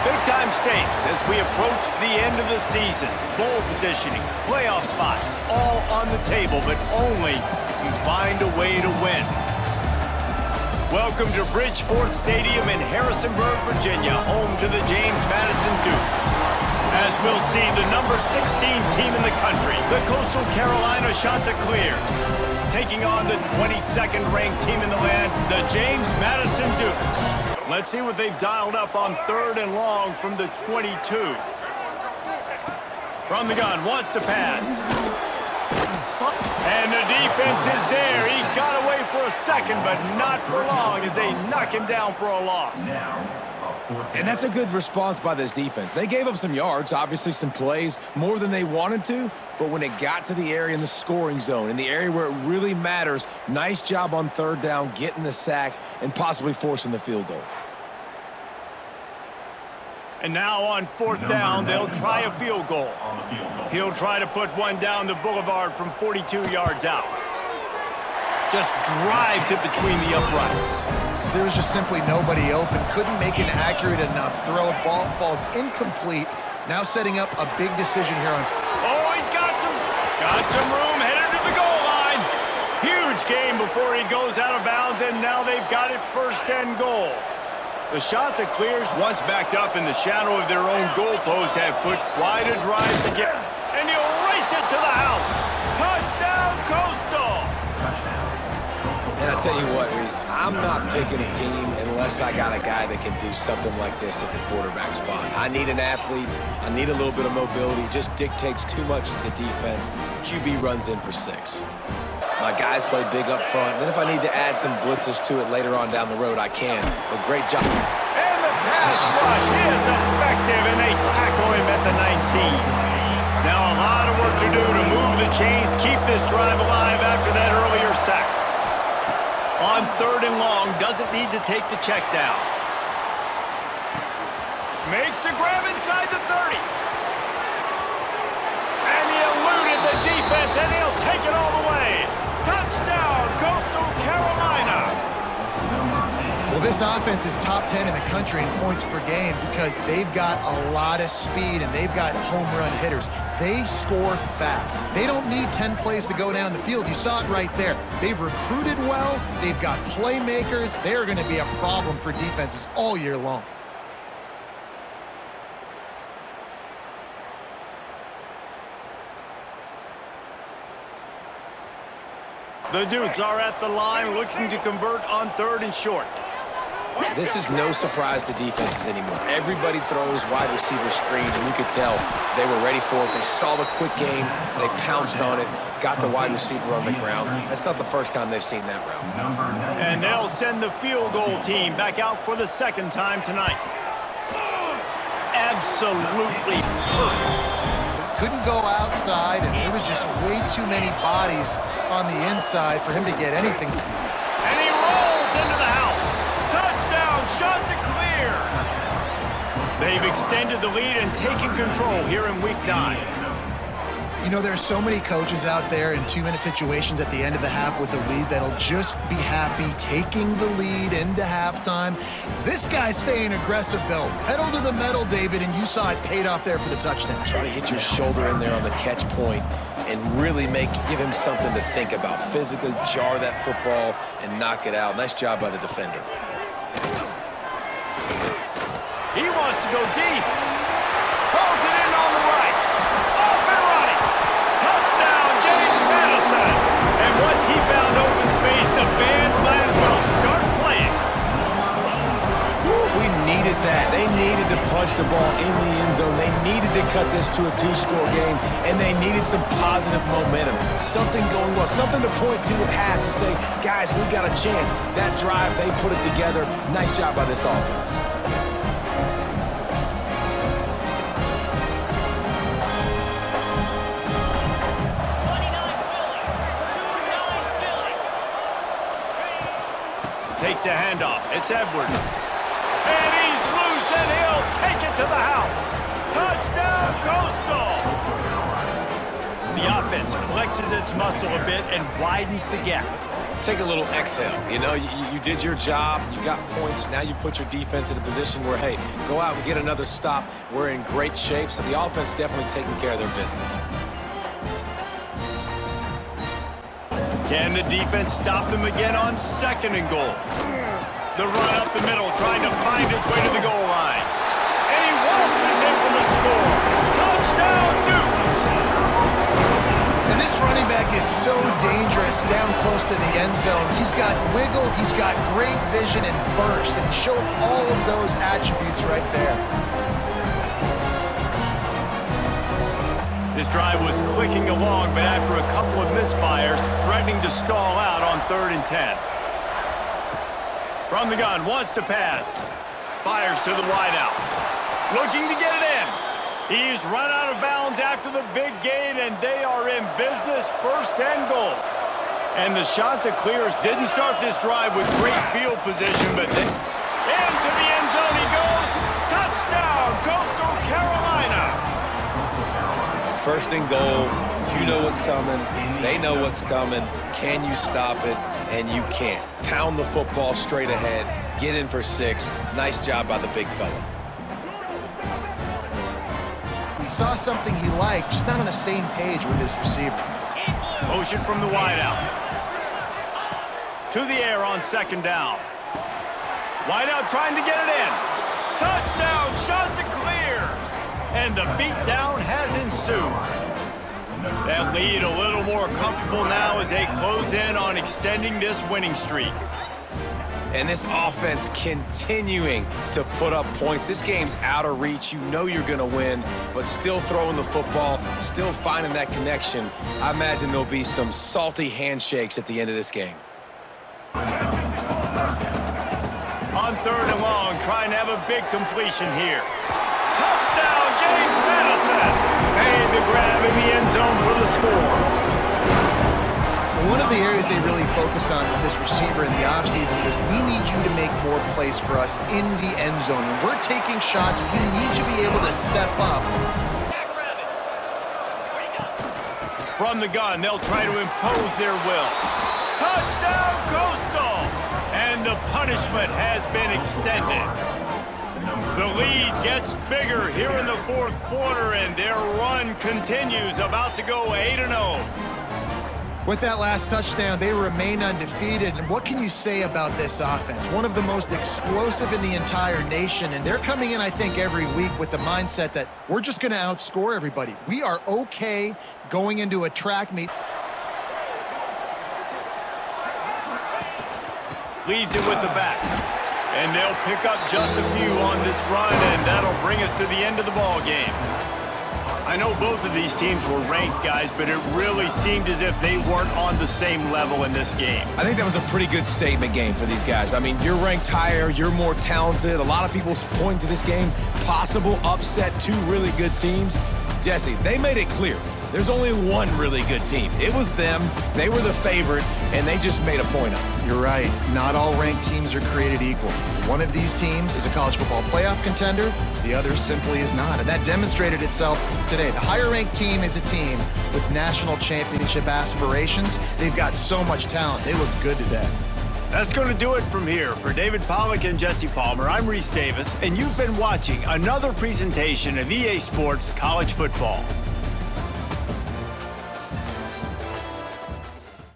Big-time stakes as we approach the end of the season. Bowl positioning, playoff spots, all on the table, but only if you find a way to win. Welcome to Bridgeport Stadium in Harrisonburg, Virginia, home to the James Madison Dukes. As we'll see the number 16 team in the country, the Coastal Carolina Chanticleers, taking on the 22nd ranked team in the land, the James Madison Dukes. Let's see what they've dialed up on 3rd and long from the 22. From the gun, wants to pass. And the defense is there. He got away for a second, but not for long as they knock him down for a loss. And that's a good response by this defense. They gave up some yards, obviously some plays, more than they wanted to, but when it got to the area in the scoring zone, in the area where it really matters, nice job on 3rd down, getting the sack, and possibly forcing the field goal. And now on 4th down, they'll try a field goal. He'll try to put one down the boulevard from 42 yards out. Just drives it between the uprights. There was just simply nobody open. Couldn't make an accurate enough throw. Ball falls incomplete. Now setting up a big decision here on... Oh, he's got some room headed to the goal line. Huge game before he goes out of bounds, and now they've got it 1st and goal. The Chanticleers, once backed up in the shadow of their own goalpost, have put quite a drive together. And he'll race it to the house. Touchdown, Coastal! And I'll tell you what, Reese, I'm not picking a team unless I got a guy that can do something like this at the quarterback spot. I need an athlete. I need a little bit of mobility. It just dictates too much to the defense. QB runs in for 6. My guys play big up front. Then if I need to add some blitzes to it later on down the road, I can. But great job. And the pass rush is effective, and they tackle him at the 19. Now a lot of work to do to move the chains, keep this drive alive after that earlier sack. On 3rd and long, doesn't need to take the check down. Makes the grab inside the 30. And he eluded the defense, and he'll take it all the way. Touchdown, Coastal Carolina! Well, this offense is top 10 in the country in points per game because they've got a lot of speed and they've got home run hitters. They score fast. They don't need 10 plays to go down the field. You saw it right there. They've recruited well. They've got playmakers. They're going to be a problem for defenses all year long. The Dukes are at the line looking to convert on 3rd and short. This is no surprise to defenses anymore. Everybody throws wide receiver screens, and you could tell they were ready for it. They saw the quick game. They pounced on it, got the wide receiver on the ground. That's not the first time they've seen that route. And they'll send the field goal team back out for the 2nd time tonight. Absolutely perfect. Couldn't go outside, and there was just way too many bodies on the inside for him to get anything. And he rolls into the house. Touchdown, Chanticleer! They've extended the lead and taken control here in Week 9. You know, there are so many coaches out there in 2-minute situations at the end of the half with the lead that'll just be happy taking the lead into halftime. This guy's staying aggressive, though. Pedal to the metal, David, and you saw it paid off there for the touchdown. Trying to get your shoulder in there on the catch point and really give him something to think about. Physically jar that football and knock it out. Nice job by the defender. He wants to go deep. Pulls it in on the right. Off and running. Touchdown, James Madison. And once he found open space, the band might as well start playing. We needed that. They needed to punch the ball in the end zone. They needed to cut this to a 2-score game, and they needed some positive momentum. Something going well, something to point to at half to say, guys, we got a chance. That drive, they put it together. Nice job by this offense. Takes a handoff. It's Edwards. And he's loose, and he'll take it to the house. Touchdown, Coastal! The offense defense flexes its muscle a bit and widens the gap. Take a little exhale. You know, you did your job. You got points. Now you put your defense in a position where, hey, go out and get another stop. We're in great shape. So the offense definitely taking care of their business. Can the defense stop them again on 2nd and goal? The run up the middle, trying to find his way to the goal line. And he waltzes in for the score. Touchdown, Dukes! And this running back is so dangerous down close to the end zone. He's got wiggle, he's got great vision and burst, and he showed all of those attributes right there. This drive was clicking along, but after a couple of misfires, threatening to stall out on 3rd and 10. From the gun, wants to pass. Fires to the wideout. Looking to get it in. He's run out of bounds after the big gain, and they are in business, 1st and goal. And the Shanta Clears didn't start this drive with great field position, but into the end zone he goes. Touchdown, Coastal Carolina. 1st and goal. You know what's coming. They know what's coming. Can you stop it? And you can't. Pound the football straight ahead. Get in for 6. Nice job by the big fella. He saw something he liked, just not on the same page with his receiver. Motion from the wideout. To the air on 2nd down. Wideout trying to get it in. Touchdown, Shanta Clears. And the beatdown has ensued. That lead a little more comfortable now as they close in on extending this winning streak. And this offense continuing to put up points. This game's out of reach. You know you're going to win, but still throwing the football, still finding that connection. I imagine there'll be some salty handshakes at the end of this game. On 3rd and long, trying to have a big completion here. Touchdown, James Madison! Made the grab in the end zone for the score. One of the areas they really focused on with this receiver in the offseason was we need you to make more plays for us in the end zone. When we're taking shots, we need you to be able to step up. From the gun, they'll try to impose their will. Touchdown, Coastal! And the punishment has been extended. The lead gets bigger here in the 4th quarter, and their run continues, about to go 8-0. With that last touchdown, they remain undefeated. And what can you say about this offense? One of the most explosive in the entire nation, and they're coming in, I think, every week with the mindset that we're just going to outscore everybody. We are okay going into a track meet. Leaves it with the back. And they'll pick up just a few on this run, and that'll bring us to the end of the ball game. I know both of these teams were ranked, guys, but it really seemed as if they weren't on the same level in this game. I think that was a pretty good statement game for these guys. I mean, you're ranked higher, you're more talented. A lot of people point to this game, possible upset, 2 really good teams. Jesse, they made it clear. There's only one really good team. It was them. They were the favorite, and they just made a point of it. You're right. Not all ranked teams are created equal. One of these teams is a college football playoff contender. The other simply is not. And that demonstrated itself today. The higher-ranked team is a team with national championship aspirations. They've got so much talent. They look good today. That's going to do it from here. For David Pollack and Jesse Palmer, I'm Reese Davis, and you've been watching another presentation of EA Sports College Football.